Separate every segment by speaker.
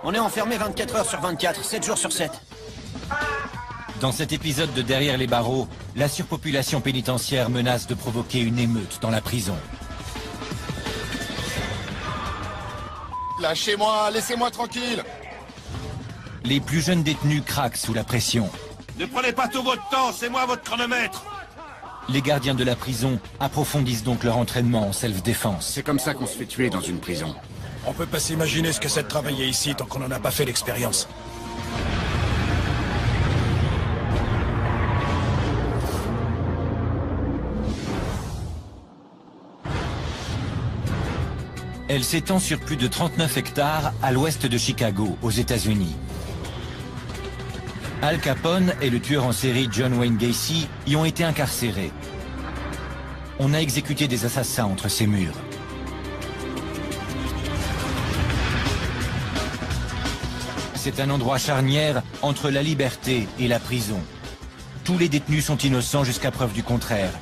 Speaker 1: On est enfermé 24 heures sur 24, 7 jours sur 7.
Speaker 2: Dans cet épisode de Derrière les barreaux, la surpopulation pénitentiaire menace de provoquer une émeute dans la prison.
Speaker 3: Lâchez-moi, laissez-moi tranquille.
Speaker 2: Les plus jeunes détenus craquent sous la pression.
Speaker 4: Ne prenez pas tout votre temps, c'est moi votre chronomètre.
Speaker 2: Les gardiens de la prison approfondissent donc leur entraînement en self-défense.
Speaker 5: C'est comme ça qu'on se fait tuer dans une prison.
Speaker 6: On peut pas s'imaginer ce que c'est de travailler ici tant qu'on n'en a pas fait l'expérience.
Speaker 2: Elle s'étend sur plus de 39 hectares à l'ouest de Chicago, aux États-Unis. Al Capone et le tueur en série John Wayne Gacy y ont été incarcérés. On a exécuté des assassins entre ces murs. C'est un endroit charnière entre la liberté et la prison. Tous les détenus sont innocents jusqu'à preuve du contraire.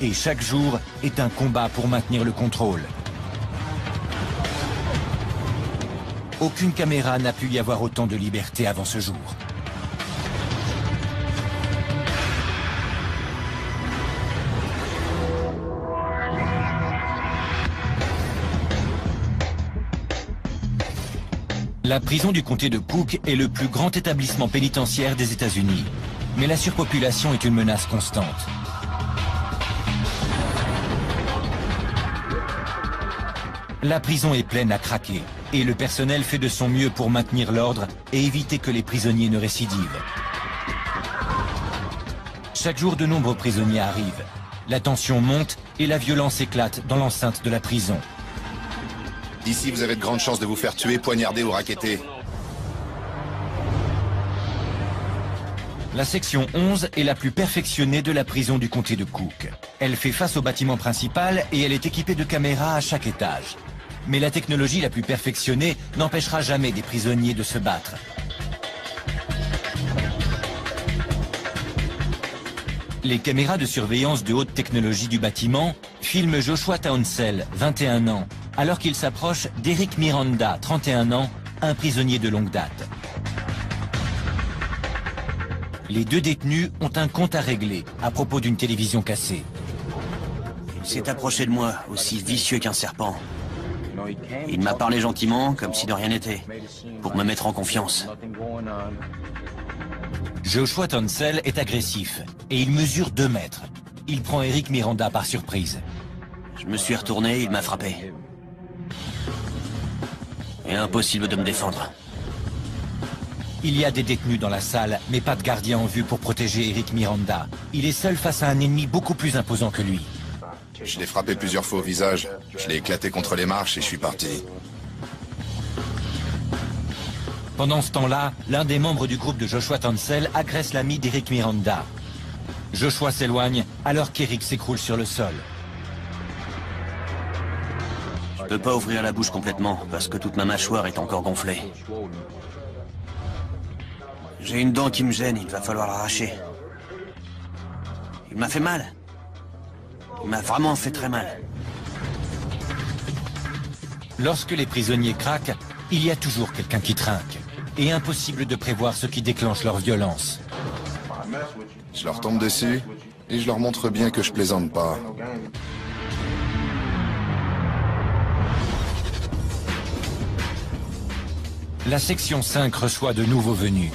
Speaker 2: Et chaque jour est un combat pour maintenir le contrôle. Aucune caméra n'a pu y avoir autant de liberté avant ce jour. La prison du comté de Cook est le plus grand établissement pénitentiaire des États-Unis. Mais la surpopulation est une menace constante. La prison est pleine à craquer et le personnel fait de son mieux pour maintenir l'ordre et éviter que les prisonniers ne récidivent. Chaque jour, de nombreux prisonniers arrivent. La tension monte et la violence éclate dans l'enceinte de la prison.
Speaker 3: Ici, vous avez de grandes chances de vous faire tuer, poignarder ou racketter.
Speaker 2: La section 11 est la plus perfectionnée de la prison du comté de Cook. Elle fait face au bâtiment principal et elle est équipée de caméras à chaque étage. Mais la technologie la plus perfectionnée n'empêchera jamais des prisonniers de se battre. Les caméras de surveillance de haute technologie du bâtiment filment Joshua Townsend, 21 ans, alors qu'il s'approche d'Eric Miranda, 31 ans, un prisonnier de longue date. Les deux détenus ont un compte à régler à propos d'une télévision cassée.
Speaker 1: Il s'est approché de moi, aussi vicieux qu'un serpent. Il m'a parlé gentiment, comme si de rien n'était, pour me mettre en confiance.
Speaker 2: Joshua Townsend est agressif et il mesure 2 mètres. Il prend Eric Miranda par surprise.
Speaker 1: Je me suis retourné, il m'a frappé. Et impossible de me défendre.
Speaker 2: Il y a des détenus dans la salle, mais pas de gardien en vue pour protéger Eric Miranda. Il est seul face à un ennemi beaucoup plus imposant que lui.
Speaker 3: Je l'ai frappé plusieurs fois au visage. Je l'ai éclaté contre les marches et je suis parti.
Speaker 2: Pendant ce temps-là, l'un des membres du groupe de Joshua Townsend agresse l'ami d'Eric Miranda. Joshua s'éloigne alors qu'Eric s'écroule sur le sol.
Speaker 1: Je peux pas ouvrir la bouche complètement, parce que toute ma mâchoire est encore gonflée. J'ai une dent qui me gêne, il va falloir l'arracher. Il m'a fait mal. Il m'a vraiment fait très mal.
Speaker 2: Lorsque les prisonniers craquent, il y a toujours quelqu'un qui trinque. Et impossible de prévoir ce qui déclenche leur violence.
Speaker 3: Je leur tombe dessus et je leur montre bien que je plaisante pas.
Speaker 2: La section 5 reçoit de nouveaux venus.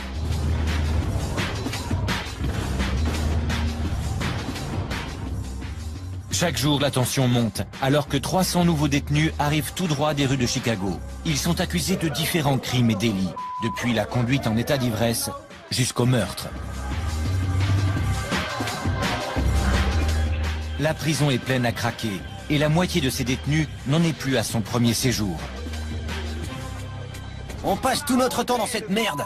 Speaker 2: Chaque jour, la tension monte, alors que 300 nouveaux détenus arrivent tout droit des rues de Chicago. Ils sont accusés de différents crimes et délits, depuis la conduite en état d'ivresse jusqu'au meurtre. La prison est pleine à craquer, et la moitié de ces détenus n'en est plus à son premier séjour.
Speaker 1: On passe tout notre temps dans cette merde.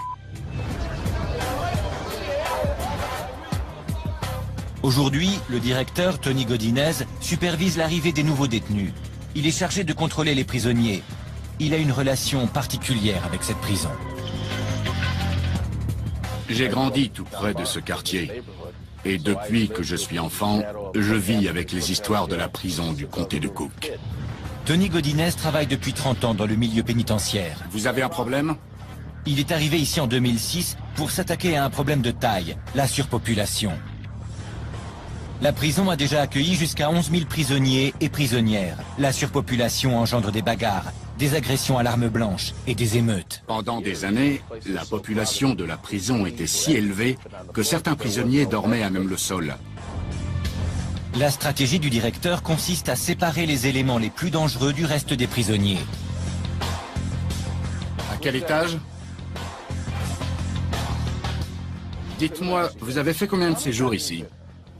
Speaker 2: Aujourd'hui, le directeur, Tony Godinez, supervise l'arrivée des nouveaux détenus. Il est chargé de contrôler les prisonniers. Il a une relation particulière avec cette prison.
Speaker 5: J'ai grandi tout près de ce quartier. Et depuis que je suis enfant, je vis avec les histoires de la prison du comté de Cook.
Speaker 2: Tony Godinez travaille depuis 30 ans dans le milieu pénitentiaire.
Speaker 5: Vous avez un problème?
Speaker 2: Il est arrivé ici en 2006 pour s'attaquer à un problème de taille, la surpopulation. La prison a déjà accueilli jusqu'à 11 000 prisonniers et prisonnières. La surpopulation engendre des bagarres, des agressions à l'arme blanche et des émeutes.
Speaker 5: Pendant des années, la population de la prison était si élevée que certains prisonniers dormaient à même le sol.
Speaker 2: La stratégie du directeur consiste à séparer les éléments les plus dangereux du reste des prisonniers.
Speaker 5: À quel étage? Dites-moi, vous avez fait combien de séjours ici?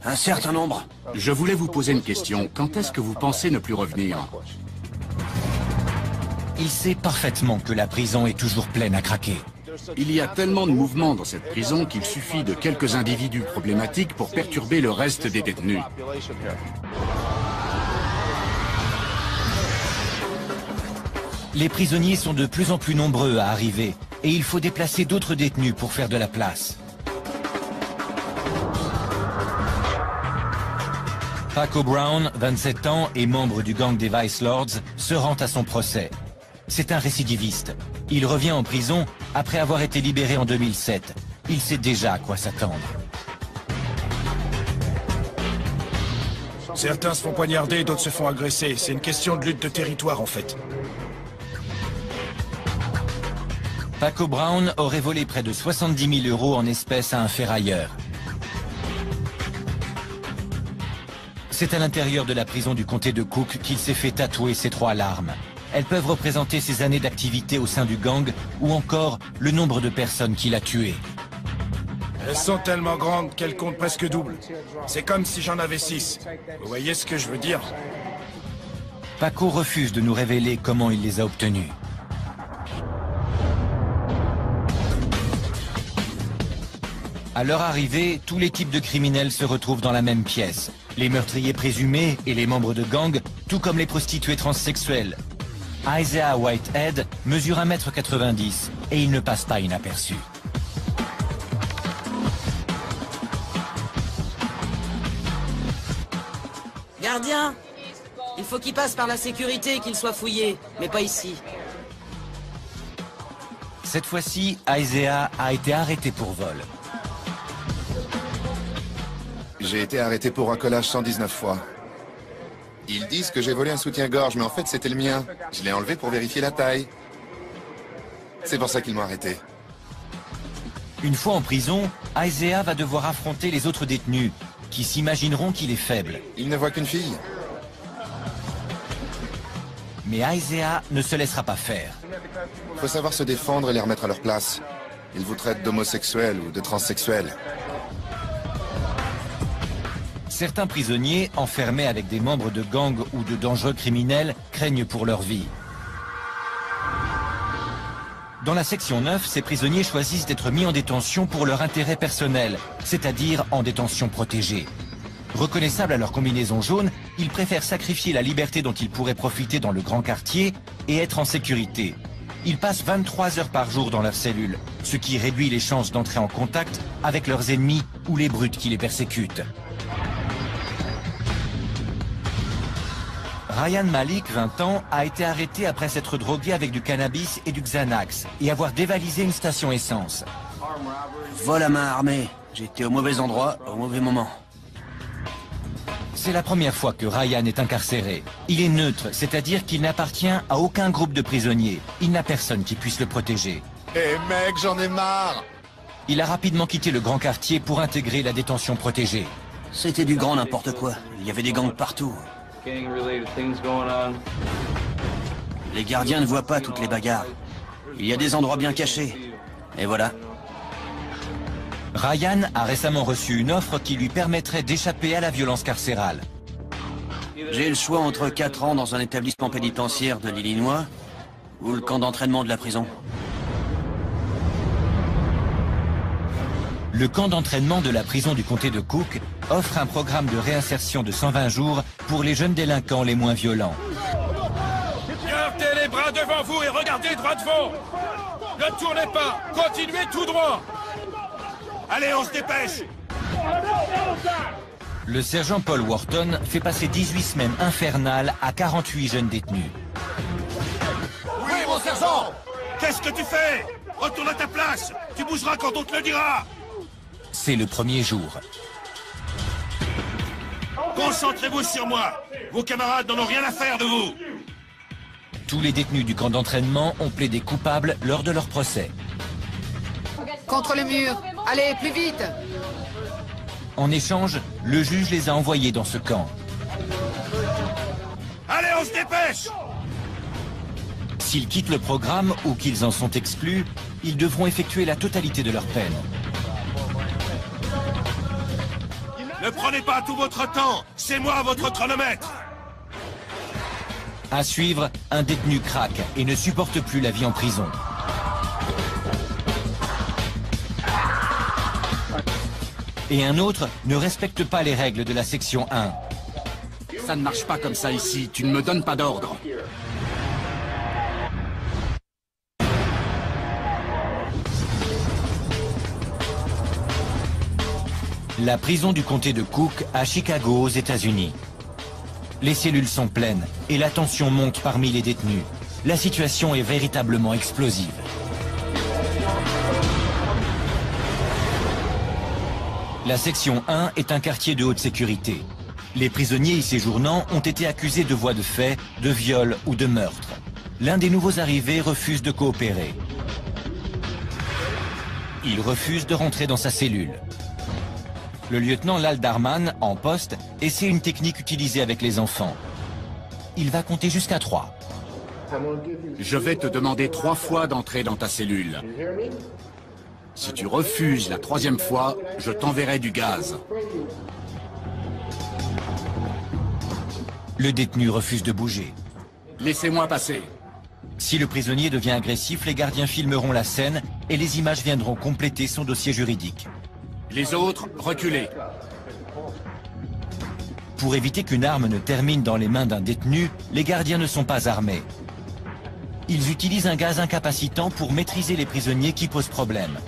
Speaker 1: Un certain nombre.
Speaker 5: Je voulais vous poser une question. Quand est-ce que vous pensez ne plus revenir?
Speaker 2: Il sait parfaitement que la prison est toujours pleine à craquer.
Speaker 5: Il y a tellement de mouvements dans cette prison qu'il suffit de quelques individus problématiques pour perturber le reste des détenus.
Speaker 2: Les prisonniers sont de plus en plus nombreux à arriver et il faut déplacer d'autres détenus pour faire de la place. Paco Brown, 27 ans et membre du gang des Vice Lords, se rend à son procès. C'est un récidiviste. Il revient en prison après avoir été libéré en 2007. Il sait déjà à quoi s'attendre.
Speaker 6: Certains se font poignarder, d'autres se font agresser. C'est une question de lutte de territoire, en fait.
Speaker 2: Paco Brown aurait volé près de 70 000 € en espèces à un ferrailleur. C'est à l'intérieur de la prison du comté de Cook qu'il s'est fait tatouer ces 3 larmes. Elles peuvent représenter ses années d'activité au sein du gang ou encore le nombre de personnes qu'il a tuées.
Speaker 6: Elles sont tellement grandes qu'elles comptent presque double. C'est comme si j'en avais 6. Vous voyez ce que je veux dire?
Speaker 2: Paco refuse de nous révéler comment il les a obtenues. À leur arrivée, tous les types de criminels se retrouvent dans la même pièce. Les meurtriers présumés et les membres de gang, tout comme les prostituées transsexuelles. Isaiah Whitehead mesure 1,90 m et il ne passe pas inaperçu.
Speaker 7: Gardien, il faut qu'il passe par la sécurité et qu'il soit fouillé, mais pas ici.
Speaker 2: Cette fois-ci, Isaiah a été arrêté pour vol.
Speaker 3: J'ai été arrêté pour racolage 119 fois. Ils disent que j'ai volé un soutien-gorge, mais en fait c'était le mien. Je l'ai enlevé pour vérifier la taille. C'est pour ça qu'ils m'ont arrêté.
Speaker 2: Une fois en prison, Isaiah va devoir affronter les autres détenus, qui s'imagineront qu'il est faible.
Speaker 3: Il ne voit qu'une fille.
Speaker 2: Mais Isaiah ne se laissera pas faire.
Speaker 3: Faut savoir se défendre et les remettre à leur place. Ils vous traitent d'homosexuels ou de transsexuels.
Speaker 2: Certains prisonniers, enfermés avec des membres de gangs ou de dangereux criminels, craignent pour leur vie. Dans la section 9, ces prisonniers choisissent d'être mis en détention pour leur intérêt personnel, c'est-à-dire en détention protégée. Reconnaissables à leur combinaison jaune, ils préfèrent sacrifier la liberté dont ils pourraient profiter dans le grand quartier et être en sécurité. Ils passent 23 heures par jour dans leur cellule, ce qui réduit les chances d'entrer en contact avec leurs ennemis ou les brutes qui les persécutent. Ryan Malik, 20 ans, a été arrêté après s'être drogué avec du cannabis et du Xanax et avoir dévalisé une station essence.
Speaker 1: Vol à main armée. J'étais au mauvais endroit, au mauvais moment.
Speaker 2: C'est la première fois que Ryan est incarcéré. Il est neutre, c'est-à-dire qu'il n'appartient à aucun groupe de prisonniers. Il n'a personne qui puisse le protéger.
Speaker 3: Eh mec, j'en ai marre!
Speaker 2: Il a rapidement quitté le grand quartier pour intégrer la détention protégée.
Speaker 1: C'était du grand n'importe quoi. Il y avait des gangs partout. Les gardiens ne voient pas toutes les bagarres. Il y a des endroits bien cachés. Et voilà.
Speaker 2: Ryan a récemment reçu une offre qui lui permettrait d'échapper à la violence carcérale.
Speaker 1: J'ai le choix entre 4 ans dans un établissement pénitentiaire de l'Illinois ou le camp d'entraînement de la prison.
Speaker 2: Le camp d'entraînement de la prison du comté de Cook offre un programme de réinsertion de 120 jours pour les jeunes délinquants les moins violents.
Speaker 6: Gardez les bras devant vous et regardez droit devant. Ne tournez pas, continuez tout droit.
Speaker 4: Allez, on se dépêche!
Speaker 2: Le sergent Paul Wharton fait passer 18 semaines infernales à 48 jeunes détenus.
Speaker 4: Oui, mon sergent! Qu'est-ce que tu fais? Retourne à ta place. Tu bougeras quand on te le dira.
Speaker 2: C'est le premier jour.
Speaker 4: Concentrez-vous sur moi. Vos camarades n'en ont rien à faire de vous.
Speaker 2: Tous les détenus du camp d'entraînement ont plaidé coupables lors de leur procès.
Speaker 8: Contre le mur. Allez, plus vite.
Speaker 2: En échange, le juge les a envoyés dans ce camp.
Speaker 4: Allez, on se dépêche.
Speaker 2: S'ils quittent le programme ou qu'ils en sont exclus, ils devront effectuer la totalité de leur peine.
Speaker 4: Ne prenez pas tout votre temps. C'est moi votre chronomètre.
Speaker 2: À suivre, un détenu craque et ne supporte plus la vie en prison. Et un autre ne respecte pas les règles de la section 1.
Speaker 5: Ça ne marche pas comme ça ici, tu ne me donnes pas d'ordre.
Speaker 2: La prison du comté de Cook à Chicago aux États-Unis. Les cellules sont pleines et la tension monte parmi les détenus. La situation est véritablement explosive. La section 1 est un quartier de haute sécurité. Les prisonniers y séjournant ont été accusés de voies de fait, de viol ou de meurtre. L'un des nouveaux arrivés refuse de coopérer. Il refuse de rentrer dans sa cellule. Le lieutenant Lal Darman, en poste, essaie une technique utilisée avec les enfants. Il va compter jusqu'à 3.
Speaker 5: Je vais te demander 3 fois d'entrer dans ta cellule. Si tu refuses la 3e fois, je t'enverrai du gaz.
Speaker 2: Le détenu refuse de bouger.
Speaker 5: Laissez-moi passer.
Speaker 2: Si le prisonnier devient agressif, les gardiens filmeront la scène et les images viendront compléter son dossier juridique.
Speaker 5: Les autres, reculez.
Speaker 2: Pour éviter qu'une arme ne termine dans les mains d'un détenu, les gardiens ne sont pas armés. Ils utilisent un gaz incapacitant pour maîtriser les prisonniers qui posent problème.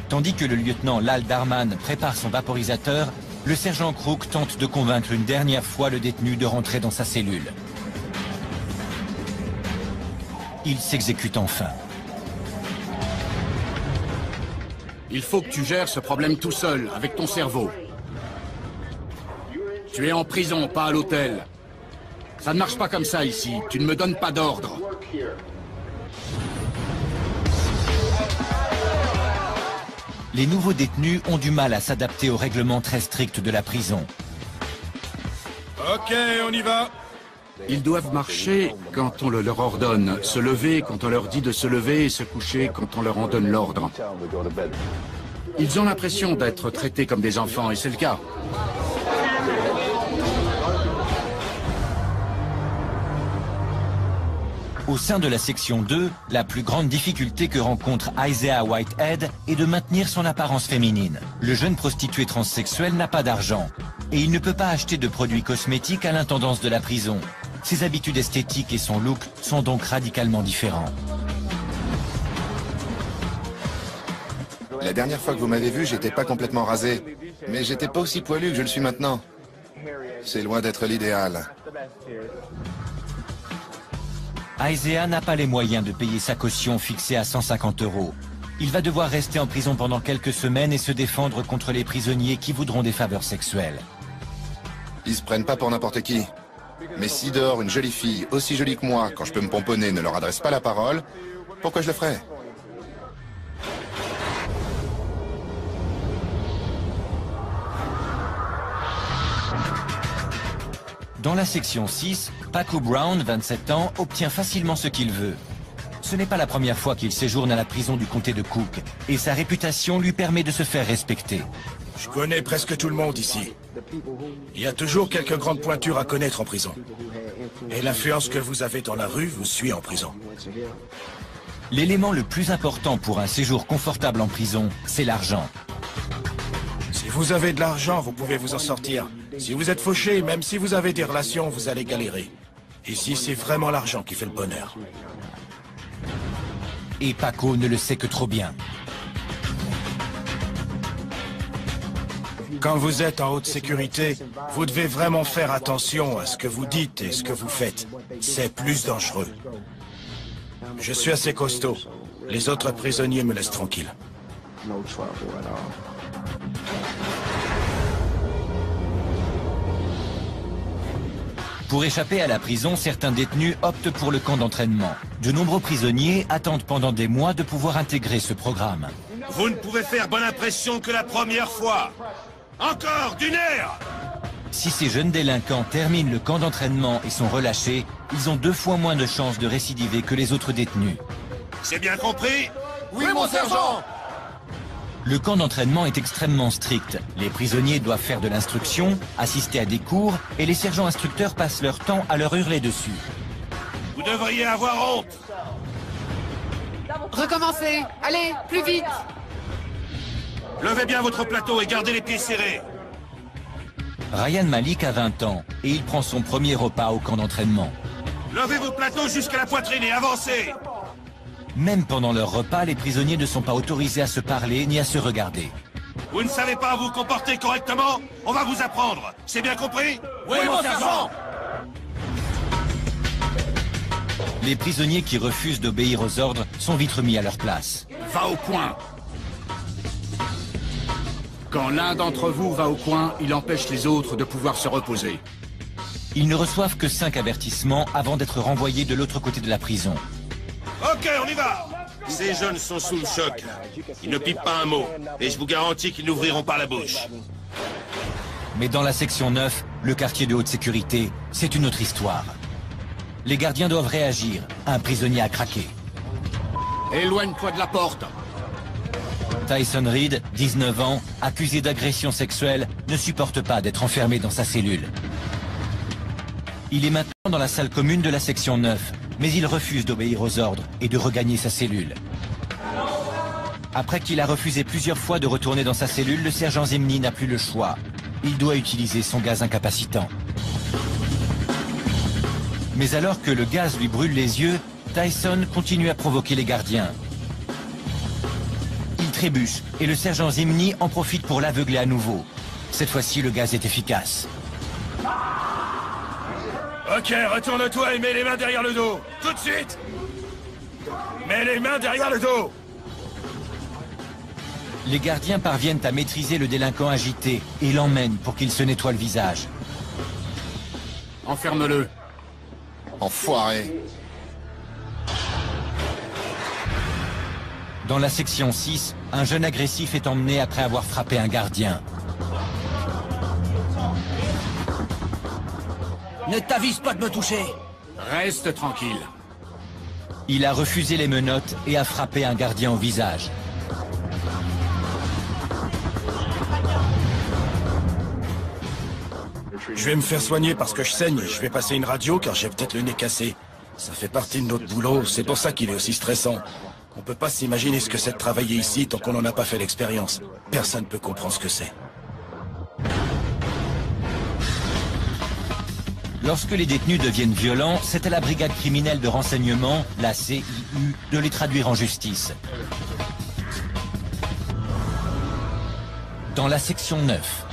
Speaker 2: Tandis que le lieutenant Lal Darman prépare son vaporisateur, le sergent Crook tente de convaincre une dernière fois le détenu de rentrer dans sa cellule. Il s'exécute enfin.
Speaker 5: Il faut que tu gères ce problème tout seul, avec ton cerveau. Tu es en prison, pas à l'hôtel. Ça ne marche pas comme ça ici, tu ne me donnes pas d'ordre.
Speaker 2: Les nouveaux détenus ont du mal à s'adapter aux règlements très stricts de la prison.
Speaker 6: Ok, on y va.
Speaker 5: Ils doivent marcher quand on le leur ordonne, se lever quand on leur dit de se lever et se coucher quand on leur en donne l'ordre. Ils ont l'impression d'être traités comme des enfants, et c'est le cas.
Speaker 2: Au sein de la section 2, la plus grande difficulté que rencontre Isaiah Whitehead est de maintenir son apparence féminine. Le jeune prostitué transsexuel n'a pas d'argent et il ne peut pas acheter de produits cosmétiques à l'intendance de la prison. Ses habitudes esthétiques et son look sont donc radicalement différents.
Speaker 3: La dernière fois que vous m'avez vu, j'étais pas complètement rasé. Mais j'étais pas aussi poilu que je le suis maintenant. C'est loin d'être l'idéal.
Speaker 2: Isaiah n'a pas les moyens de payer sa caution fixée à 150 €. Il va devoir rester en prison pendant quelques semaines et se défendre contre les prisonniers qui voudront des faveurs sexuelles.
Speaker 3: Ils se prennent pas pour n'importe qui. Mais si dehors une jolie fille, aussi jolie que moi, quand je peux me pomponner, ne leur adresse pas la parole, pourquoi je le ferais?
Speaker 2: Dans la section 6, Paco Brown, 27 ans, obtient facilement ce qu'il veut. Ce n'est pas la première fois qu'il séjourne à la prison du comté de Cook, et sa réputation lui permet de se faire respecter.
Speaker 6: Je connais presque tout le monde ici. Il y a toujours quelques grandes pointures à connaître en prison. Et l'influence que vous avez dans la rue vous suit en prison.
Speaker 2: L'élément le plus important pour un séjour confortable en prison, c'est l'argent.
Speaker 6: Si vous avez de l'argent, vous pouvez vous en sortir. Si vous êtes fauché, même si vous avez des relations, vous allez galérer. Ici, c'est vraiment l'argent qui fait le bonheur.
Speaker 2: Et Paco ne le sait que trop bien.
Speaker 6: Quand vous êtes en haute sécurité, vous devez vraiment faire attention à ce que vous dites et ce que vous faites. C'est plus dangereux. Je suis assez costaud. Les autres prisonniers me laissent tranquille.
Speaker 2: Pour échapper à la prison, certains détenus optent pour le camp d'entraînement. De nombreux prisonniers attendent pendant des mois de pouvoir intégrer ce programme.
Speaker 4: Vous ne pouvez faire bonne impression que la première fois. Encore du nerf!
Speaker 2: Si ces jeunes délinquants terminent le camp d'entraînement et sont relâchés, ils ont 2 fois moins de chances de récidiver que les autres détenus.
Speaker 4: C'est bien compris?
Speaker 3: Oui, mon sergent!
Speaker 2: Le camp d'entraînement est extrêmement strict. Les prisonniers doivent faire de l'instruction, assister à des cours, et les sergents instructeurs passent leur temps à leur hurler dessus.
Speaker 4: Vous devriez avoir honte.
Speaker 8: Recommencez. Allez, plus vite.
Speaker 4: Levez bien votre plateau et gardez les pieds serrés.
Speaker 2: Ryan Malik a 20 ans, et il prend son premier repas au camp d'entraînement.
Speaker 4: Levez vos plateaux jusqu'à la poitrine et avancez.
Speaker 2: Même pendant leur repas, les prisonniers ne sont pas autorisés à se parler ni à se regarder.
Speaker 4: Vous ne savez pas vous comporter correctement? On va vous apprendre. C'est bien compris?
Speaker 3: Oui, mon sergent!
Speaker 2: Les prisonniers qui refusent d'obéir aux ordres sont vite remis à leur place.
Speaker 5: Va au coin! Quand l'un d'entre vous va au coin, il empêche les autres de pouvoir se reposer.
Speaker 2: Ils ne reçoivent que 5 avertissements avant d'être renvoyés de l'autre côté de la prison.
Speaker 4: Ok, on y va. Ces jeunes sont sous le choc. Ils ne pipent pas un mot. Et je vous garantis qu'ils n'ouvriront pas la bouche.
Speaker 2: Mais dans la section 9, le quartier de haute sécurité, c'est une autre histoire. Les gardiens doivent réagir. Un prisonnier a craqué.
Speaker 5: Éloigne-toi de la porte!
Speaker 2: Tyson Reed, 19 ans, accusé d'agression sexuelle, ne supporte pas d'être enfermé dans sa cellule. Il est maintenant dans la salle commune de la section 9, mais il refuse d'obéir aux ordres et de regagner sa cellule. Après qu'il a refusé plusieurs fois de retourner dans sa cellule, le sergent Zimny n'a plus le choix. Il doit utiliser son gaz incapacitant. Mais alors que le gaz lui brûle les yeux, Tyson continue à provoquer les gardiens. Il trébuche et le sergent Zimny en profite pour l'aveugler à nouveau. Cette fois-ci, le gaz est efficace.
Speaker 6: Ok, retourne-toi et mets les mains derrière le dos. Tout de suite! Mets les mains derrière le dos!
Speaker 2: Les gardiens parviennent à maîtriser le délinquant agité et l'emmènent pour qu'il se nettoie le visage.
Speaker 5: Enferme-le.
Speaker 3: Enfoiré.
Speaker 2: Dans la section 6, un jeune agressif est emmené après avoir frappé un gardien.
Speaker 7: Ne t'avise pas de me toucher.
Speaker 5: Reste tranquille.
Speaker 2: Il a refusé les menottes et a frappé un gardien au visage.
Speaker 6: Je vais me faire soigner parce que je saigne. Je vais passer une radio car j'ai peut-être le nez cassé. Ça fait partie de notre boulot, c'est pour ça qu'il est aussi stressant. On peut pas s'imaginer ce que c'est de travailler ici tant qu'on n'en a pas fait l'expérience. Personne ne peut comprendre ce que c'est.
Speaker 2: Lorsque les détenus deviennent violents, c'est à la brigade criminelle de renseignement, la CIU, de les traduire en justice. Dans la section 9.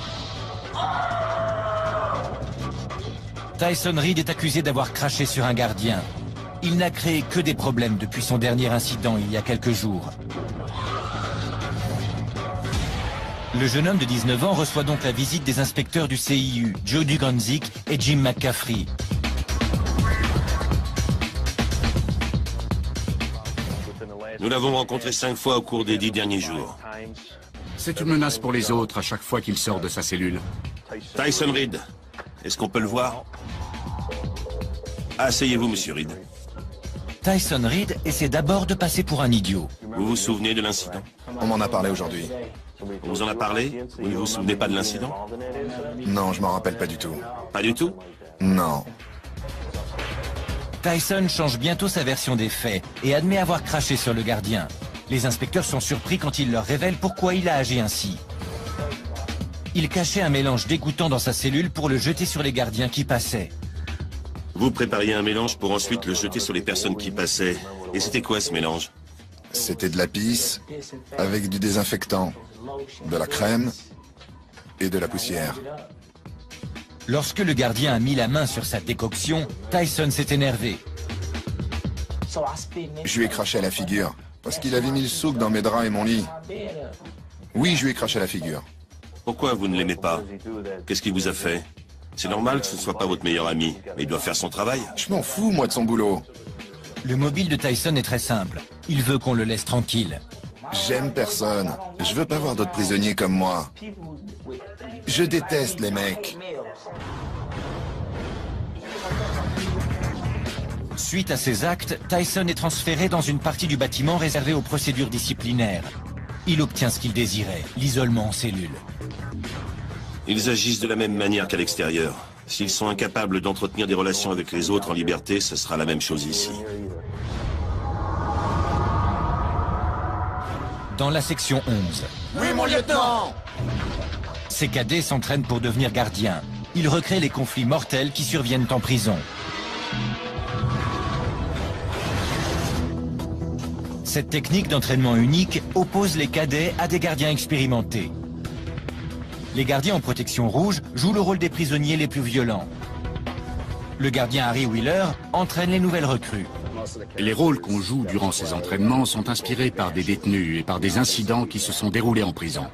Speaker 2: Tyson Reed est accusé d'avoir craché sur un gardien. Il n'a créé que des problèmes depuis son dernier incident il y a quelques jours. Le jeune homme de 19 ans reçoit donc la visite des inspecteurs du CIU, Joe Duganzik et Jim McCaffrey.
Speaker 4: Nous l'avons rencontré 5 fois au cours des 10 derniers jours.
Speaker 5: C'est une menace pour les autres à chaque fois qu'il sort de sa cellule.
Speaker 4: Tyson Reed, est-ce qu'on peut le voir? Asseyez-vous, monsieur Reed.
Speaker 2: Tyson Reed essaie d'abord de passer pour un idiot.
Speaker 4: Vous vous souvenez de l'incident?
Speaker 3: On m'en a parlé aujourd'hui.
Speaker 4: On vous en a parlé? Vous ne vous souvenez pas de l'incident?
Speaker 3: Non, je m'en rappelle pas du tout.
Speaker 4: Pas du tout?
Speaker 3: Non.
Speaker 2: Tyson change bientôt sa version des faits et admet avoir craché sur le gardien. Les inspecteurs sont surpris quand il leur révèle pourquoi il a agi ainsi. Il cachait un mélange dégoûtant dans sa cellule pour le jeter sur les gardiens qui passaient.
Speaker 4: Vous prépariez un mélange pour ensuite le jeter sur les personnes qui passaient. Et c'était quoi ce mélange?
Speaker 3: C'était de la pisse avec du désinfectant, de la crème et de la poussière.
Speaker 2: Lorsque le gardien a mis la main sur sa décoction, Tyson s'est énervé.
Speaker 3: Je lui ai craché à la figure, parce qu'il avait mis le souk dans mes draps et mon lit. Oui, je lui ai craché à la figure.
Speaker 4: Pourquoi vous ne l'aimez pas? Qu'est-ce qu'il vous a fait? C'est normal que ce ne soit pas votre meilleur ami, mais il doit faire son travail.
Speaker 3: Je m'en fous, moi, de son boulot.
Speaker 2: Le mobile de Tyson est très simple. Il veut qu'on le laisse tranquille.
Speaker 3: J'aime personne. Je veux pas voir d'autres prisonniers comme moi. Je déteste les mecs.
Speaker 2: Suite à ces actes, Tyson est transféré dans une partie du bâtiment réservée aux procédures disciplinaires. Il obtient ce qu'il désirait, l'isolement en cellule.
Speaker 4: Ils agissent de la même manière qu'à l'extérieur. S'ils sont incapables d'entretenir des relations avec les autres en liberté, ce sera la même chose ici.
Speaker 2: Dans la section 11.
Speaker 3: Oui, mon lieutenant!
Speaker 2: Ces cadets s'entraînent pour devenir gardiens. Ils recréent les conflits mortels qui surviennent en prison. Cette technique d'entraînement unique oppose les cadets à des gardiens expérimentés. Les gardiens en protection rouge jouent le rôle des prisonniers les plus violents. Le gardien Harry Wheeler entraîne les nouvelles recrues.
Speaker 5: Les rôles qu'on joue durant ces entraînements sont inspirés par des détenus et par des incidents qui se sont déroulés en prison.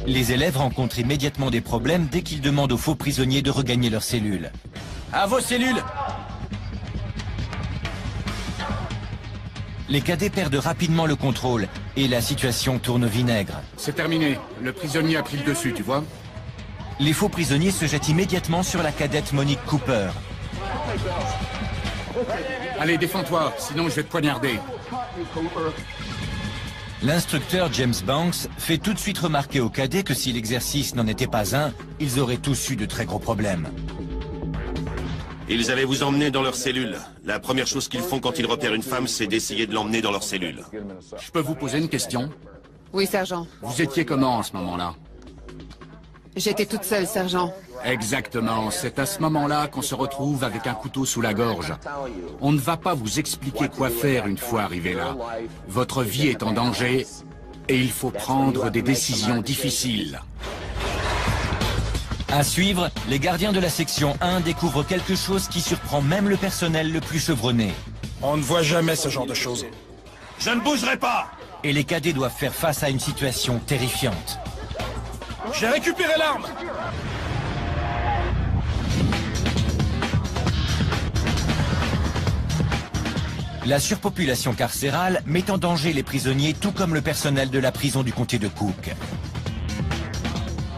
Speaker 2: Les élèves rencontrent immédiatement des problèmes dès qu'ils demandent aux faux prisonniers de regagner leurs cellules. À vos cellules! Les cadets perdent rapidement le contrôle et la situation tourne au vinaigre.
Speaker 5: C'est terminé. Le prisonnier a pris le dessus, tu vois?
Speaker 2: Les faux prisonniers se jettent immédiatement sur la cadette Monique Cooper.
Speaker 5: Allez, défends-toi, sinon je vais te poignarder.
Speaker 2: L'instructeur James Banks fait tout de suite remarquer aux cadets que si l'exercice n'en était pas un, ils auraient tous eu de très gros problèmes.
Speaker 4: Ils allaient vous emmener dans leur cellule. La première chose qu'ils font quand ils repèrent une femme, c'est d'essayer de l'emmener dans leur cellule.
Speaker 5: Je peux vous poser une question?
Speaker 8: Oui, sergent.
Speaker 5: Vous étiez comment à ce moment-là?
Speaker 8: J'étais toute seule, sergent.
Speaker 5: Exactement, c'est à ce moment-là qu'on se retrouve avec un couteau sous la gorge. On ne va pas vous expliquer quoi faire une fois arrivé là. Votre vie est en danger et il faut prendre des décisions difficiles.
Speaker 2: À suivre, les gardiens de la section 1 découvrent quelque chose qui surprend même le personnel le plus chevronné.
Speaker 6: On ne voit jamais ce genre de choses.
Speaker 4: Je ne bougerai pas!
Speaker 2: Et les cadets doivent faire face à une situation terrifiante.
Speaker 6: J'ai récupéré l'arme!
Speaker 2: La surpopulation carcérale met en danger les prisonniers tout comme le personnel de la prison du comté de Cook.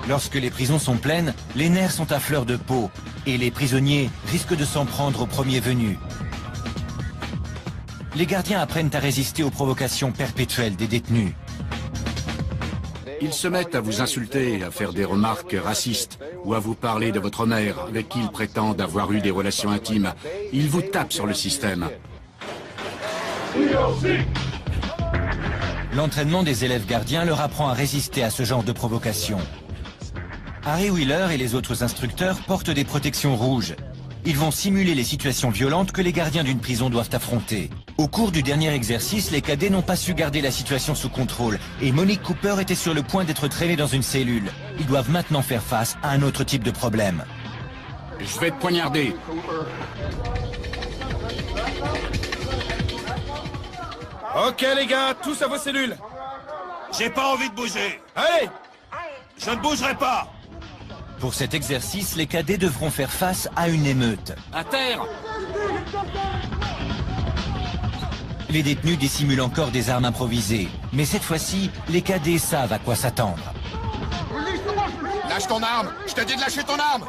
Speaker 2: Lorsque les prisons sont pleines, les nerfs sont à fleur de peau et les prisonniers risquent de s'en prendre au premier venu. Les gardiens apprennent à résister aux provocations perpétuelles des détenus.
Speaker 5: Ils se mettent à vous insulter, à faire des remarques racistes ou à vous parler de votre mère avec qui ils prétendent avoir eu des relations intimes. Ils vous tapent sur le système.
Speaker 2: L'entraînement des élèves gardiens leur apprend à résister à ce genre de provocation. Harry Wheeler et les autres instructeurs portent des protections rouges. Ils vont simuler les situations violentes que les gardiens d'une prison doivent affronter. Au cours du dernier exercice, les cadets n'ont pas su garder la situation sous contrôle et Monique Cooper était sur le point d'être traînée dans une cellule. Ils doivent maintenant faire face à un autre type de problème.
Speaker 5: Je vais te poignarder.
Speaker 6: Ok les gars, tous à vos cellules.
Speaker 4: J'ai pas envie de bouger!
Speaker 6: Allez!
Speaker 4: Je ne bougerai pas!
Speaker 2: Pour cet exercice, les cadets devront faire face à une émeute.
Speaker 5: À terre!
Speaker 2: Les détenus dissimulent encore des armes improvisées. Mais cette fois-ci, les cadets savent à quoi s'attendre.
Speaker 3: Lâche ton arme! Je te dis de lâcher ton arme!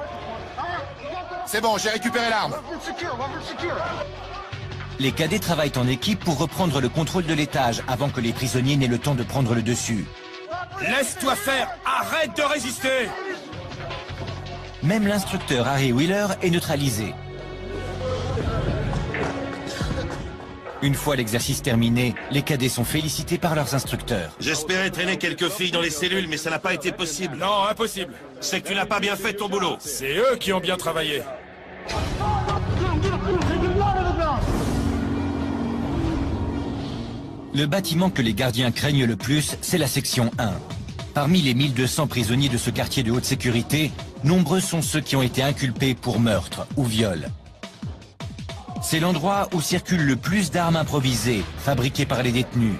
Speaker 3: C'est bon, j'ai récupéré l'arme.
Speaker 2: Les cadets travaillent en équipe pour reprendre le contrôle de l'étage avant que les prisonniers n'aient le temps de prendre le dessus.
Speaker 6: Laisse-toi faire! Arrête de résister!
Speaker 2: Même l'instructeur Harry Wheeler est neutralisé. Une fois l'exercice terminé, les cadets sont félicités par leurs instructeurs.
Speaker 4: J'espérais traîner quelques filles dans les cellules, mais ça n'a pas été possible.
Speaker 6: Non, impossible.
Speaker 4: C'est que tu n'as pas bien fait ton boulot.
Speaker 6: C'est eux qui ont bien travaillé.
Speaker 2: Le bâtiment que les gardiens craignent le plus, c'est la section 1. Parmi les 1200 prisonniers de ce quartier de haute sécurité, nombreux sont ceux qui ont été inculpés pour meurtre ou viol. C'est l'endroit où circule le plus d'armes improvisées, fabriquées par les détenus.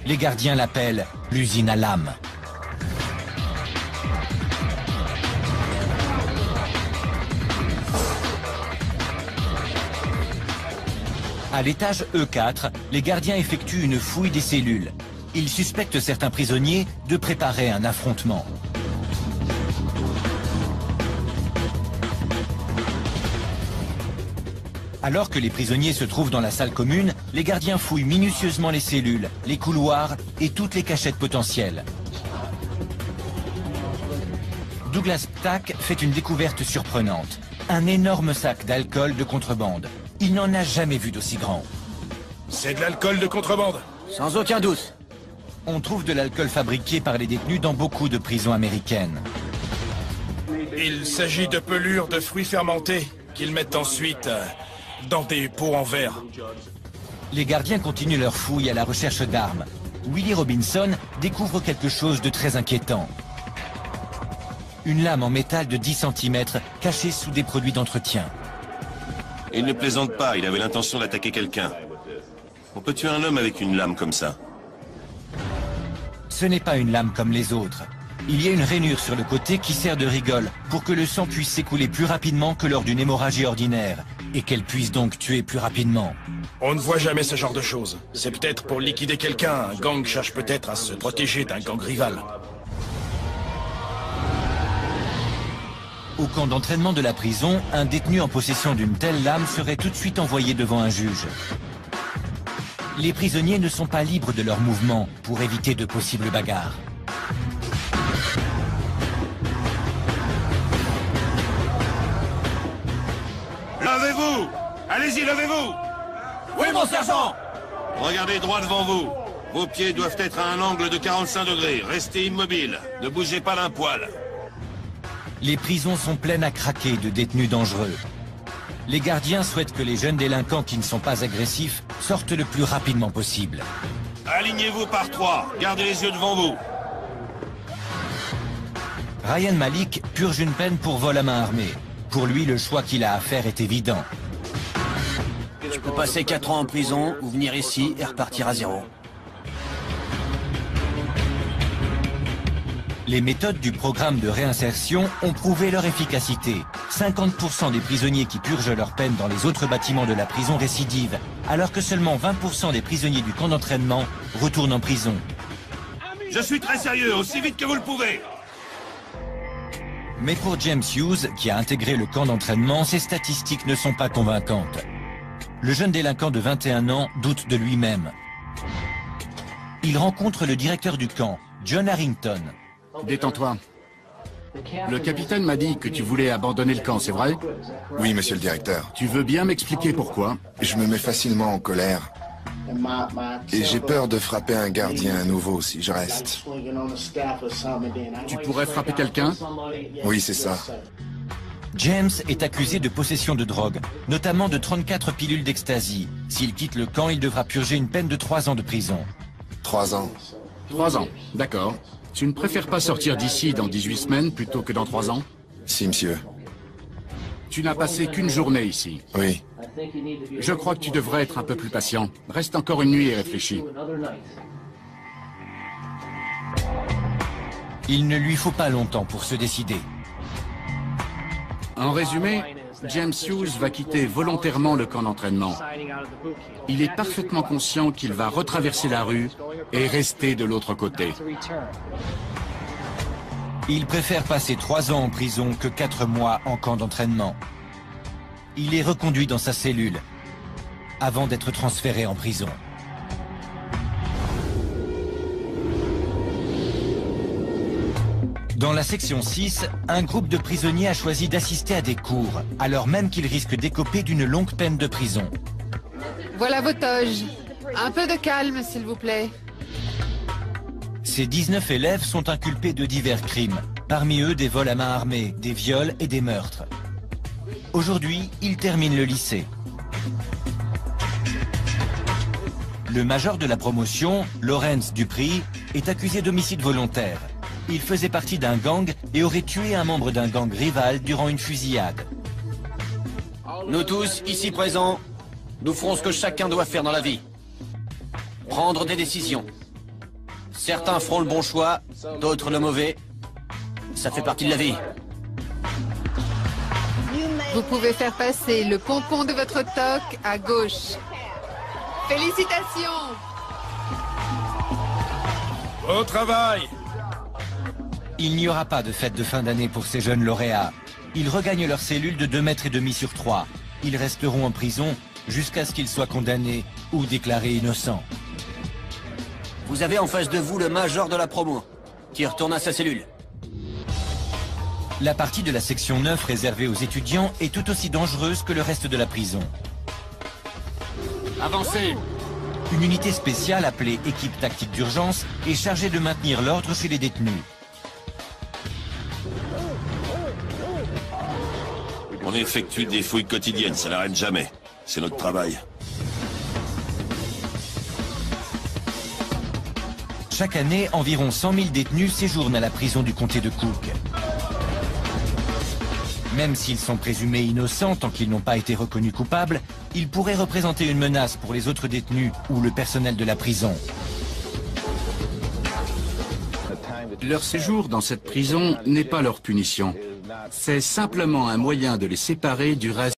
Speaker 2: Les gardiens l'appellent l'usine à lames. À l'étage E4, les gardiens effectuent une fouille des cellules. Ils suspectent certains prisonniers de préparer un affrontement. Alors que les prisonniers se trouvent dans la salle commune, les gardiens fouillent minutieusement les cellules, les couloirs et toutes les cachettes potentielles. Douglas Ptak fait une découverte surprenante. Un énorme sac d'alcool de contrebande. Il n'en a jamais vu d'aussi grand.
Speaker 6: C'est de l'alcool de contrebande?
Speaker 1: Sans aucun doute.
Speaker 2: On trouve de l'alcool fabriqué par les détenus dans beaucoup de prisons américaines.
Speaker 6: Il s'agit de pelures de fruits fermentés qu'ils mettent ensuite dans des pots en verre.
Speaker 2: Les gardiens continuent leur fouille à la recherche d'armes. Willie Robinson découvre quelque chose de très inquiétant. Une lame en métal de 10 cm cachée sous des produits d'entretien.
Speaker 4: Il ne plaisante pas, il avait l'intention d'attaquer quelqu'un. On peut tuer un homme avec une lame comme ça.
Speaker 2: Ce n'est pas une lame comme les autres. Il y a une rainure sur le côté qui sert de rigole pour que le sang puisse s'écouler plus rapidement que lors d'une hémorragie ordinaire et qu'elle puisse donc tuer plus rapidement.
Speaker 6: On ne voit jamais ce genre de choses. C'est peut-être pour liquider quelqu'un. Un gang cherche peut-être à se protéger d'un gang rival.
Speaker 2: Au camp d'entraînement de la prison, un détenu en possession d'une telle lame serait tout de suite envoyé devant un juge. Les prisonniers ne sont pas libres de leurs mouvements pour éviter de possibles bagarres.
Speaker 4: Levez-vous! Allez-y, levez-vous!
Speaker 1: Oui, mon sergent!
Speaker 4: Regardez droit devant vous. Vos pieds doivent être à un angle de 45 degrés. Restez immobile. Ne bougez pas d'un poil.
Speaker 2: Les prisons sont pleines à craquer de détenus dangereux. Les gardiens souhaitent que les jeunes délinquants qui ne sont pas agressifs sortent le plus rapidement possible.
Speaker 4: Alignez-vous par trois. Gardez les yeux devant vous.
Speaker 2: Ryan Malik purge une peine pour vol à main armée. Pour lui, le choix qu'il a à faire est évident.
Speaker 1: Je peux passer 4 ans en prison ou venir ici et repartir à zéro.
Speaker 2: Les méthodes du programme de réinsertion ont prouvé leur efficacité. 50% des prisonniers qui purgent leur peine dans les autres bâtiments de la prison récidivent, alors que seulement 20% des prisonniers du camp d'entraînement retournent en prison.
Speaker 4: Je suis très sérieux, aussi vite que vous le pouvez.
Speaker 2: Mais pour James Hughes, qui a intégré le camp d'entraînement, ces statistiques ne sont pas convaincantes. Le jeune délinquant de 21 ans doute de lui-même. Il rencontre le directeur du camp, John Harrington.
Speaker 5: Détends-toi. Le capitaine m'a dit que tu voulais abandonner le camp, c'est vrai?
Speaker 3: Oui, monsieur le directeur.
Speaker 5: Tu veux bien m'expliquer pourquoi?
Speaker 3: Je me mets facilement en colère. Et j'ai peur de frapper un gardien à nouveau si je reste.
Speaker 5: Tu pourrais frapper quelqu'un?
Speaker 3: Oui, c'est ça.
Speaker 2: James est accusé de possession de drogue, notamment de 34 pilules d'ecstasy. S'il quitte le camp, il devra purger une peine de 3 ans de prison.
Speaker 3: 3 ans.
Speaker 5: 3 ans, d'accord. Tu ne préfères pas sortir d'ici dans 18 semaines plutôt que dans 3 ans?
Speaker 3: Si, monsieur.
Speaker 5: Tu n'as passé qu'une journée ici.
Speaker 3: Oui.
Speaker 5: Je crois que tu devrais être un peu plus patient. Reste encore une nuit et réfléchis.
Speaker 2: Il ne lui faut pas longtemps pour se décider.
Speaker 5: En résumé, James Hughes va quitter volontairement le camp d'entraînement. Il est parfaitement conscient qu'il va retraverser la rue et rester de l'autre côté.
Speaker 2: Il préfère passer 3 ans en prison que 4 mois en camp d'entraînement. Il est reconduit dans sa cellule avant d'être transféré en prison. Dans la section 6, un groupe de prisonniers a choisi d'assister à des cours, alors même qu'ils risquent d'écoper d'une longue peine de prison.
Speaker 8: Voilà vos toges. Un peu de calme, s'il vous plaît.
Speaker 2: Ces 19 élèves sont inculpés de divers crimes, parmi eux des vols à main armée, des viols et des meurtres. Aujourd'hui, ils terminent le lycée. Le major de la promotion, Lawrence Dupri, est accusé d'homicide volontaire. Il faisait partie d'un gang et aurait tué un membre d'un gang rival durant une fusillade.
Speaker 1: Nous tous, ici présents, nous ferons ce que chacun doit faire dans la vie. Prendre des décisions. Certains feront le bon choix, d'autres le mauvais. Ça fait partie de la vie.
Speaker 8: Vous pouvez faire passer le pompon de votre toque à gauche. Félicitations!
Speaker 6: Au travail!
Speaker 2: Il n'y aura pas de fête de fin d'année pour ces jeunes lauréats. Ils regagnent leur cellule de 2,5 mètres sur 3. Ils resteront en prison jusqu'à ce qu'ils soient condamnés ou déclarés innocents.
Speaker 1: Vous avez en face de vous le major de la promo, qui retourne à sa cellule.
Speaker 2: La partie de la section 9 réservée aux étudiants est tout aussi dangereuse que le reste de la prison.
Speaker 1: Avancez!
Speaker 2: Une unité spéciale appelée équipe tactique d'urgence est chargée de maintenir l'ordre chez les détenus.
Speaker 4: On effectue des fouilles quotidiennes, ça n'arrête jamais. C'est notre travail.
Speaker 2: Chaque année, environ 100 000 détenus séjournent à la prison du comté de Cook. Même s'ils sont présumés innocents tant qu'ils n'ont pas été reconnus coupables, ils pourraient représenter une menace pour les autres détenus ou le personnel de la prison.
Speaker 5: Leur séjour dans cette prison n'est pas leur punition. C'est simplement un moyen de les séparer du reste.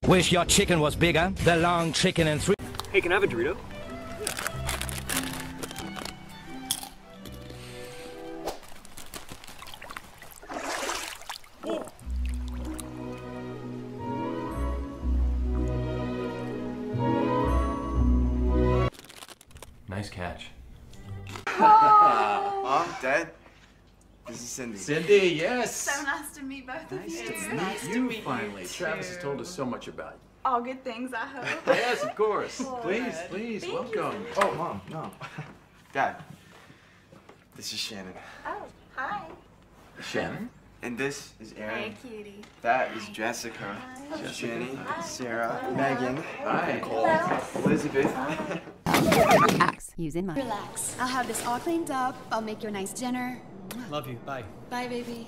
Speaker 9: Wish your chicken was bigger. The long chicken and 3.
Speaker 10: Hey, can I have a Dorito?
Speaker 11: Nice catch.
Speaker 10: Mom, Dad, this is Cindy.
Speaker 11: Cindy, yes.
Speaker 12: So nice to meet both of you.
Speaker 11: Nice to meet you finally. Travis has told us so much about you.
Speaker 12: All good things, I hope.
Speaker 11: Yes, of course.
Speaker 12: Good.
Speaker 11: Please, please,
Speaker 12: Thank
Speaker 11: welcome.
Speaker 12: you.
Speaker 10: Oh, Mom, no. Dad, this is Shannon.
Speaker 12: Oh, hi.
Speaker 11: Shannon?
Speaker 10: And this is Aaron.
Speaker 12: Hey, cutie.
Speaker 10: That is Jessica. Jenny, Sarah, Megan,
Speaker 11: Hi.
Speaker 10: Nicole, Elizabeth.
Speaker 13: Axe. Using mine.
Speaker 12: Relax. I'll have this all cleaned up. I'll make you a nice dinner.
Speaker 11: Love you. Bye.
Speaker 12: Bye, baby.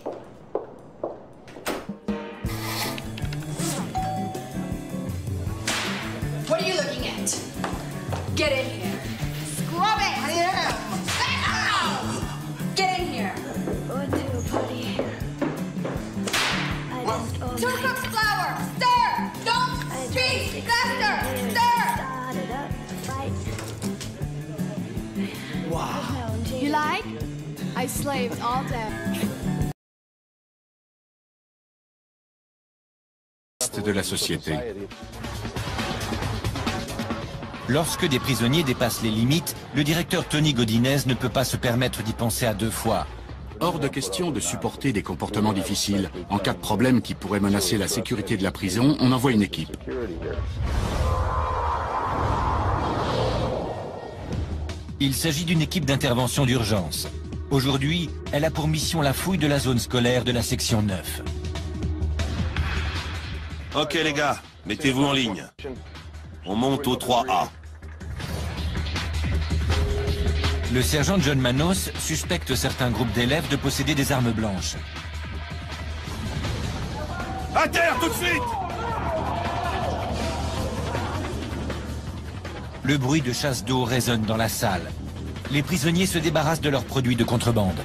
Speaker 12: What are you looking at? Get in here. Scrub it! I am! Get in here.
Speaker 14: Going to a party. I danced all
Speaker 12: 2
Speaker 14: night.
Speaker 12: cups flour. Stir! Don't speak! Faster! Stir!
Speaker 14: Started up a fight.
Speaker 12: Wow. You like? I slaved all day.
Speaker 5: De la société.
Speaker 2: Lorsque des prisonniers dépassent les limites, le directeur Tony Godinez ne peut pas se permettre d'y penser à 2 fois.
Speaker 5: Hors de question de supporter des comportements difficiles. En cas de problème qui pourrait menacer la sécurité de la prison, on envoie une équipe.
Speaker 2: Il s'agit d'une équipe d'intervention d'urgence. Aujourd'hui, elle a pour mission la fouille de la zone scolaire de la section 9.
Speaker 4: Ok les gars, mettez-vous en ligne. On monte au 3A.
Speaker 2: Le sergent John Manos suspecte certains groupes d'élèves de posséder des armes blanches.
Speaker 4: À terre tout de suite!
Speaker 2: Le bruit de chasse d'eau résonne dans la salle. Les prisonniers se débarrassent de leurs produits de contrebande.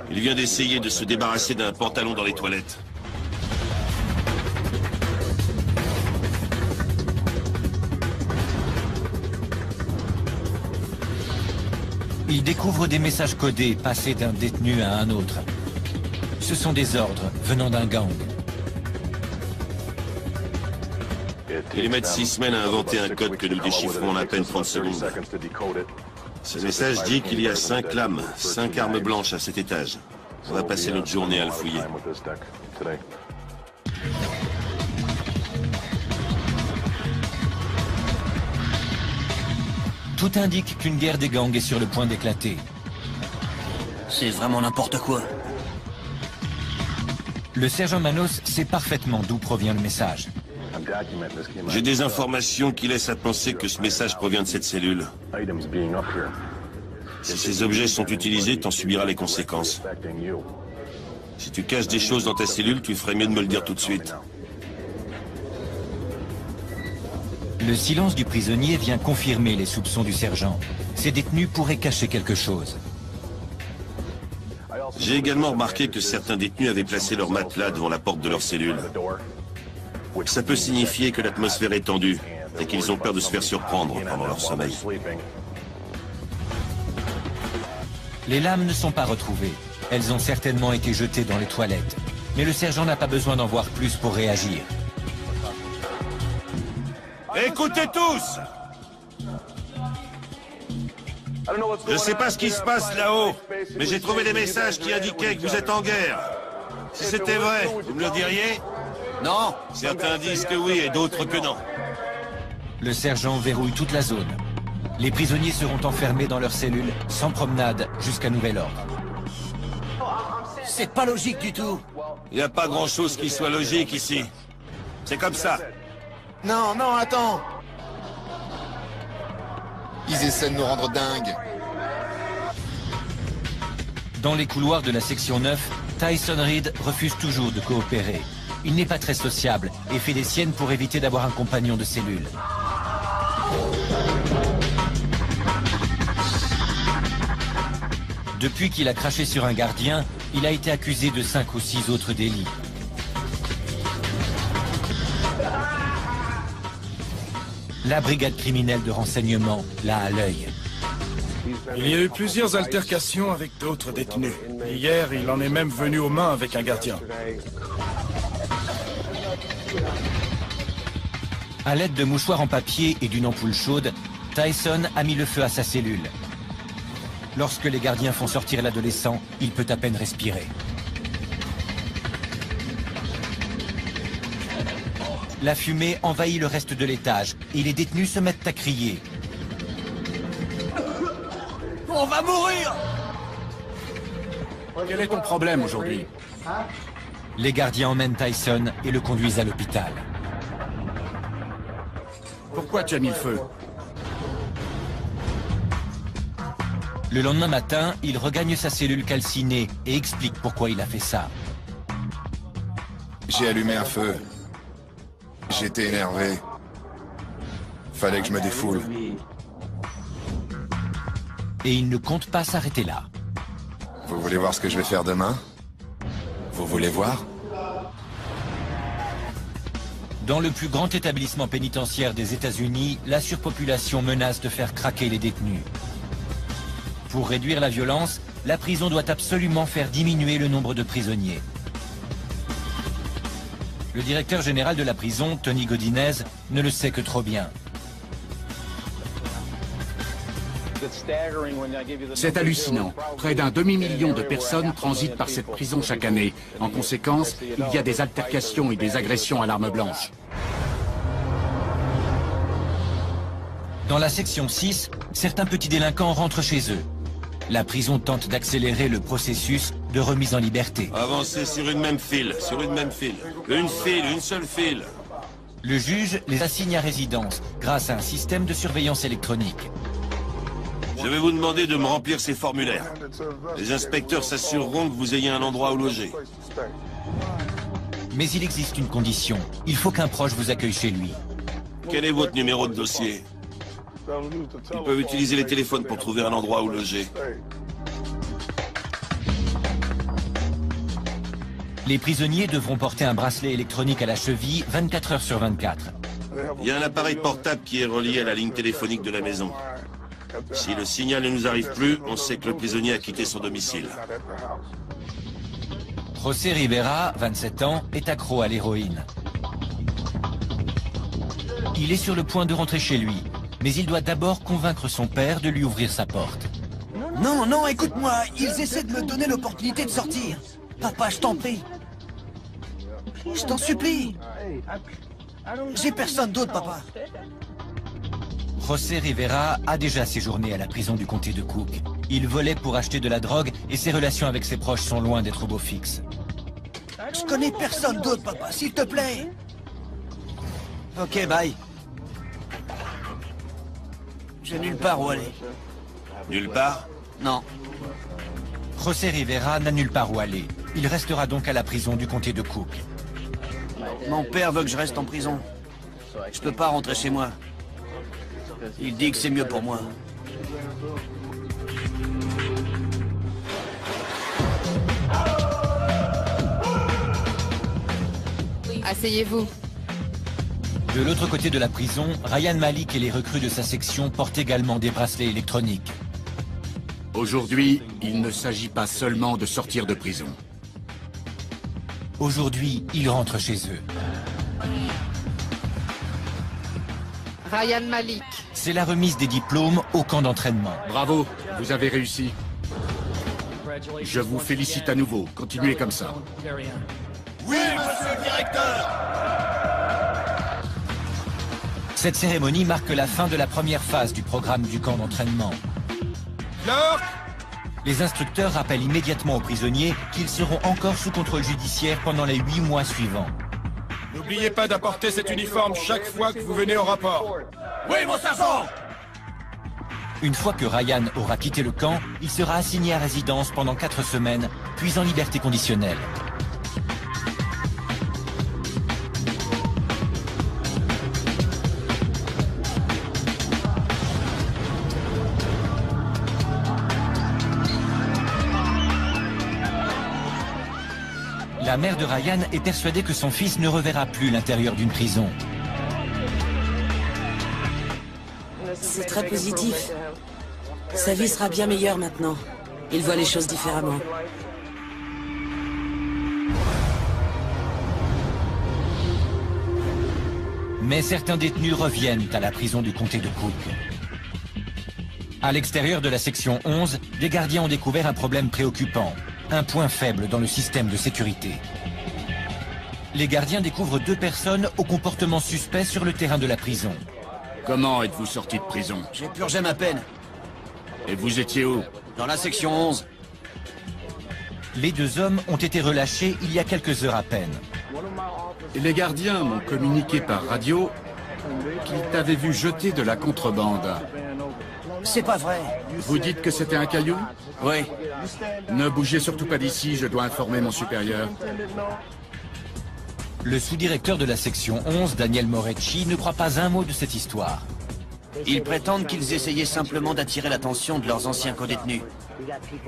Speaker 4: Il vient d'essayer de se débarrasser d'un pantalon dans les toilettes.
Speaker 2: Ils découvrent des messages codés passés d'un détenu à un autre. Ce sont des ordres venant d'un gang.
Speaker 4: Ils mettent 6 semaines à inventer un code que nous déchiffrons en à peine 30 secondes. Ce message dit qu'il y a 5 lames, 5 armes blanches à cet étage. On va passer notre journée à le fouiller.
Speaker 2: Tout indique qu'une guerre des gangs est sur le point d'éclater.
Speaker 1: C'est vraiment n'importe quoi.
Speaker 2: Le sergent Manos sait parfaitement d'où provient le message.
Speaker 4: J'ai des informations qui laissent à penser que ce message provient de cette cellule. Si ces objets sont utilisés, t'en subiras les conséquences. Si tu caches des choses dans ta cellule, tu ferais mieux de me le dire tout de suite.
Speaker 2: Le silence du prisonnier vient confirmer les soupçons du sergent. Ces détenus pourraient cacher quelque chose.
Speaker 4: J'ai également remarqué que certains détenus avaient placé leur matelas devant la porte de leur cellule. Ça peut signifier que l'atmosphère est tendue et qu'ils ont peur de se faire surprendre pendant leur sommeil.
Speaker 2: Les lames ne sont pas retrouvées. Elles ont certainement été jetées dans les toilettes. Mais le sergent n'a pas besoin d'en voir plus pour réagir.
Speaker 4: Écoutez tous! Je ne sais pas ce qui se passe là-haut, mais j'ai trouvé des messages qui indiquaient que vous êtes en guerre. Si c'était vrai, vous me le diriez?
Speaker 1: Non.
Speaker 4: Certains disent que oui et d'autres que non.
Speaker 2: Le sergent verrouille toute la zone. Les prisonniers seront enfermés dans leurs cellules, sans promenade, jusqu'à nouvel ordre.
Speaker 1: C'est pas logique du tout.
Speaker 4: Il n'y a pas grand-chose qui soit logique ici. C'est comme ça.
Speaker 3: Non, non, attends! Ils essaient de nous rendre dingues.
Speaker 2: Dans les couloirs de la section 9, Tyson Reed refuse toujours de coopérer. Il n'est pas très sociable et fait des siennes pour éviter d'avoir un compagnon de cellule. Depuis qu'il a craché sur un gardien, il a été accusé de 5 ou 6 autres délits. La brigade criminelle de renseignement l'a à l'œil.
Speaker 6: Il y a eu plusieurs altercations avec d'autres détenus. Hier, il en est même venu aux mains avec un gardien.
Speaker 2: À l'aide de mouchoirs en papier et d'une ampoule chaude, Tyson a mis le feu à sa cellule. Lorsque les gardiens font sortir l'adolescent, il peut à peine respirer. La fumée envahit le reste de l'étage et les détenus se mettent à crier.
Speaker 1: On va mourir!
Speaker 5: Quel est ton problème aujourd'hui?
Speaker 2: Les gardiens emmènent Tyson et le conduisent à l'hôpital.
Speaker 5: Pourquoi tu as mis le feu?
Speaker 2: Le lendemain matin, il regagne sa cellule calcinée et explique pourquoi il a fait ça.
Speaker 3: J'ai allumé un feu. J'étais énervé. Fallait que je me défoule.
Speaker 2: Et il ne compte pas s'arrêter là.
Speaker 3: Vous voulez voir ce que je vais faire demain? Vous voulez voir?
Speaker 2: Dans le plus grand établissement pénitentiaire des États-Unis, la surpopulation menace de faire craquer les détenus. Pour réduire la violence, la prison doit absolument faire diminuer le nombre de prisonniers. Le directeur général de la prison, Tony Godinez, ne le sait que trop bien.
Speaker 5: C'est hallucinant. Près d'un demi-million de personnes transitent par cette prison chaque année. En conséquence, il y a des altercations et des agressions à l'arme blanche.
Speaker 2: Dans la section 6, certains petits délinquants rentrent chez eux. La prison tente d'accélérer le processus de remise en liberté.
Speaker 4: Avancez sur une même file, sur une même file. Une file, une seule file.
Speaker 2: Le juge les assigne à résidence grâce à un système de surveillance électronique.
Speaker 4: Je vais vous demander de me remplir ces formulaires. Les inspecteurs s'assureront que vous ayez un endroit où loger.
Speaker 2: Mais il existe une condition. Il faut qu'un proche vous accueille chez lui.
Speaker 4: Quel est votre numéro de dossier? Ils peuvent utiliser les téléphones pour trouver un endroit où loger.
Speaker 2: Les prisonniers devront porter un bracelet électronique à la cheville 24 heures sur 24.
Speaker 4: Il y a un appareil portable qui est relié à la ligne téléphonique de la maison. Si le signal ne nous arrive plus, on sait que le prisonnier a quitté son domicile.
Speaker 2: José Rivera, 27 ans, est accro à l'héroïne. Il est sur le point de rentrer chez lui, mais il doit d'abord convaincre son père de lui ouvrir sa porte.
Speaker 1: Non, non, écoute-moi, ils essaient de me donner l'opportunité de sortir. Papa, je t'en prie. Je t'en supplie. J'ai personne d'autre, papa.
Speaker 2: José Rivera a déjà séjourné à la prison du comté de Cook. Il volait pour acheter de la drogue et ses relations avec ses proches sont loin d'être au beau fixe.
Speaker 1: Je connais personne d'autre, papa, s'il te plaît. Ok, bye. J'ai nulle part où aller.
Speaker 4: Nulle part?
Speaker 1: Non.
Speaker 2: José Rivera n'a nulle part où aller. Il restera donc à la prison du comté de Cook.
Speaker 1: Mon père veut que je reste en prison. Je peux pas rentrer chez moi. Il dit que c'est mieux pour moi.
Speaker 8: Asseyez-vous.
Speaker 2: De l'autre côté de la prison, Ryan Malik et les recrues de sa section portent également des bracelets électroniques.
Speaker 5: Aujourd'hui, il ne s'agit pas seulement de sortir de prison.
Speaker 2: Aujourd'hui, ils rentrent chez eux.
Speaker 8: Ryan Malik.
Speaker 2: C'est la remise des diplômes au camp d'entraînement.
Speaker 5: Bravo, vous avez réussi. Je vous félicite à nouveau. Continuez comme ça.
Speaker 1: Oui, monsieur le directeur!
Speaker 2: Cette cérémonie marque la fin de la première phase du programme du camp d'entraînement. Les instructeurs rappellent immédiatement aux prisonniers qu'ils seront encore sous contrôle judiciaire pendant les 8 mois suivants.
Speaker 6: N'oubliez pas d'apporter cet uniforme chaque fois que vous venez au rapport.
Speaker 1: Oui, mon sergent!
Speaker 2: Une fois que Ryan aura quitté le camp, il sera assigné à résidence pendant 4 semaines, puis en liberté conditionnelle. La mère de Ryan est persuadée que son fils ne reverra plus l'intérieur d'une prison.
Speaker 7: C'est très positif. Sa vie sera bien meilleure maintenant. Il voit les choses différemment.
Speaker 2: Mais certains détenus reviennent à la prison du comté de Cook. À l'extérieur de la section 11, des gardiens ont découvert un problème préoccupant. Un point faible dans le système de sécurité. Les gardiens découvrent 2 personnes au comportement suspect sur le terrain de la prison.
Speaker 5: Comment êtes-vous sorti de prison?
Speaker 1: J'ai purgé ma peine.
Speaker 5: Et vous étiez où?
Speaker 1: Dans la section 11.
Speaker 2: Les 2 hommes ont été relâchés il y a quelques heures à peine.
Speaker 5: Les gardiens m'ont communiqué par radio qu'ils t'avaient vu jeter de la contrebande.
Speaker 1: C'est pas vrai.
Speaker 5: Vous dites que c'était un caillou?
Speaker 1: Oui.
Speaker 5: Ne bougez surtout pas d'ici, je dois informer mon supérieur.
Speaker 2: Le sous-directeur de la section 11, Daniel Morecci, ne croit pas un mot de cette histoire.
Speaker 1: Ils prétendent qu'ils essayaient simplement d'attirer l'attention de leurs anciens codétenus.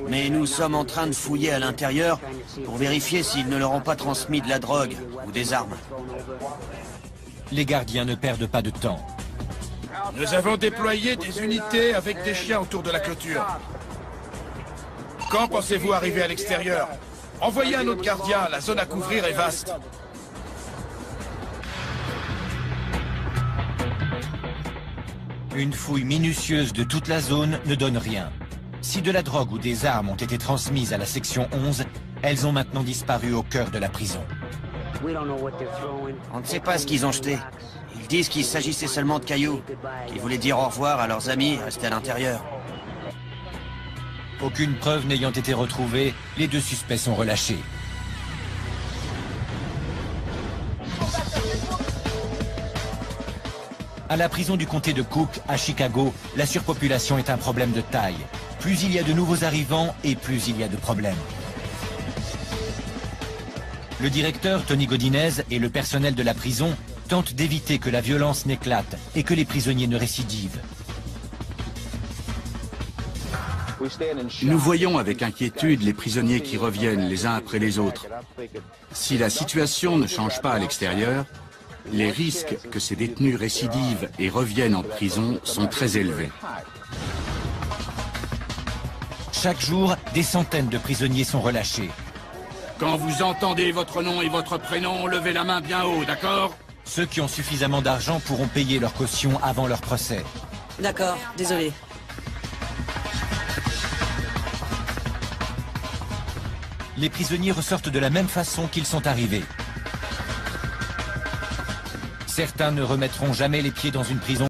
Speaker 1: Mais nous sommes en train de fouiller à l'intérieur pour vérifier s'ils ne leur ont pas transmis de la drogue ou des armes.
Speaker 2: Les gardiens ne perdent pas de temps.
Speaker 6: Nous avons déployé des unités avec des chiens autour de la clôture. Quand pensez-vous arriver à l'extérieur? Envoyez un autre gardien, la zone à couvrir est vaste.
Speaker 2: Une fouille minutieuse de toute la zone ne donne rien. Si de la drogue ou des armes ont été transmises à la section 11, elles ont maintenant disparu au cœur de la prison.
Speaker 1: On ne sait pas ce qu'ils ont jeté. Ils disent qu'il s'agissait seulement de cailloux, qu'ils voulaient dire au revoir à leurs amis restés à l'intérieur.
Speaker 2: Aucune preuve n'ayant été retrouvée, les 2 suspects sont relâchés. À la prison du comté de Cook, à Chicago, la surpopulation est un problème de taille. Plus il y a de nouveaux arrivants et plus il y a de problèmes. Le directeur, Tony Godinez, et le personnel de la prison tentent d'éviter que la violence n'éclate et que les prisonniers ne récidivent.
Speaker 5: Nous voyons avec inquiétude les prisonniers qui reviennent les uns après les autres. Si la situation ne change pas à l'extérieur, les risques que ces détenus récidivent et reviennent en prison sont très élevés.
Speaker 2: Chaque jour, des centaines de prisonniers sont relâchés.
Speaker 5: Quand vous entendez votre nom et votre prénom, levez la main bien haut, d'accord?
Speaker 2: Ceux qui ont suffisamment d'argent pourront payer leur caution avant leur procès.
Speaker 7: D'accord, désolé.
Speaker 2: Les prisonniers ressortent de la même façon qu'ils sont arrivés. Certains ne remettront jamais les pieds dans une prison.